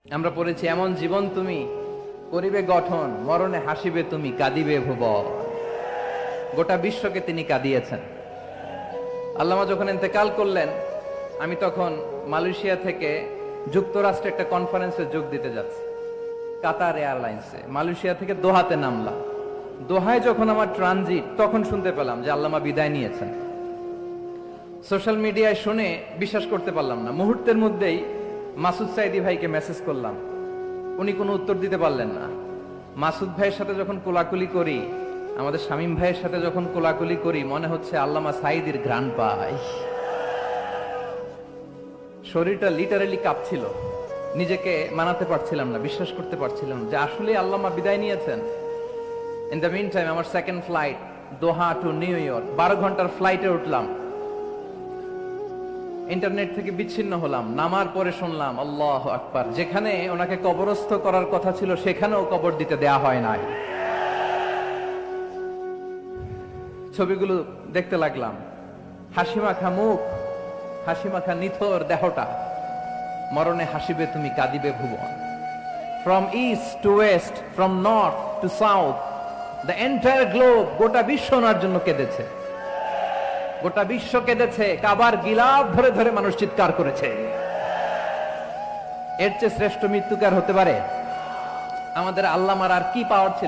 আমরা পড়েছি, এমন জীবন তুমি করিবে গঠন, মরণে হাসিবে তুমি, কাঁদিবে ভুবন। গোটা বিশ্বকে তিনি কাঁদিয়েছেন। আল্লামা যখন ইন্তেকাল করলেন, আমি তখন মালয়েশিয়া থেকে যুক্তরাষ্ট্রে একটা কনফারেন্সে যোগ দিতে যাচ্ছি, কাতার এয়ারলাইন্সে। মালয়েশিয়া থেকে দোহাতে নামলাম। দোহায় যখন আমার ট্রানজিট, তখন শুনতে পেলাম যে আল্লামা বিদায় নিয়েছেন। সোশ্যাল মিডিয়ায় শুনে বিশ্বাস করতে পারলাম না। মুহূর্তের মধ্যেই মাসুদ সাইদি ভাইকে মেসেজ করলাম, উনি কোনো উত্তর দিতে পারলেন না। মাসুদ ভাইয়ের সাথে যখন কোলাকুলি করি, আমাদের শামীম ভাইয়ের সাথে যখন কোলাকুলি করি, মনে হচ্ছে আল্লামা সাইদির ঘ্রাণ পাই। শরীরটা লিটারালি কাঁপছিল, নিজেকে মানাতে পারছিলাম না, বিশ্বাস করতে পারছিলাম যে আসলে আল্লামা বিদায় নিয়েছেন। ইন দ্য মিন টাইম আমার সেকেন্ড ফ্লাইট, দোহা টু নিউ ইয়র্ক, 12 ঘন্টার ফ্লাইটে উঠলাম। ইন্টারনেট থেকে বিচ্ছিন্ন হলাম। নামার পরে শুনলাম আল্লাহু আকবার, যেখানে ওনাকে কবরস্থ করার কথা ছিল সেখানেও কবর দিতে দেয়া হয় নাই। ছবিগুলো দেখতে লাগলাম, হাসিমাখা মুখ, হাসিমাখা নিথর দেহটা। মরণে হাসিবে তুমি, কাঁদিবে ভুবন। From east to west, from north to south, the entire globe, গোটা বিশ্ব ওনার জন্য কেঁদেছে। গোটা বিশ্ব কেঁদেছে, কাবার গিলাফ ধরে ধরে মানুষ চিৎকার করেছে। এর চেয়ে শ্রেষ্ঠ মৃত্যুকার হতে পারে? আমাদের আল্লামার আর কি পাওয়ার ছিল?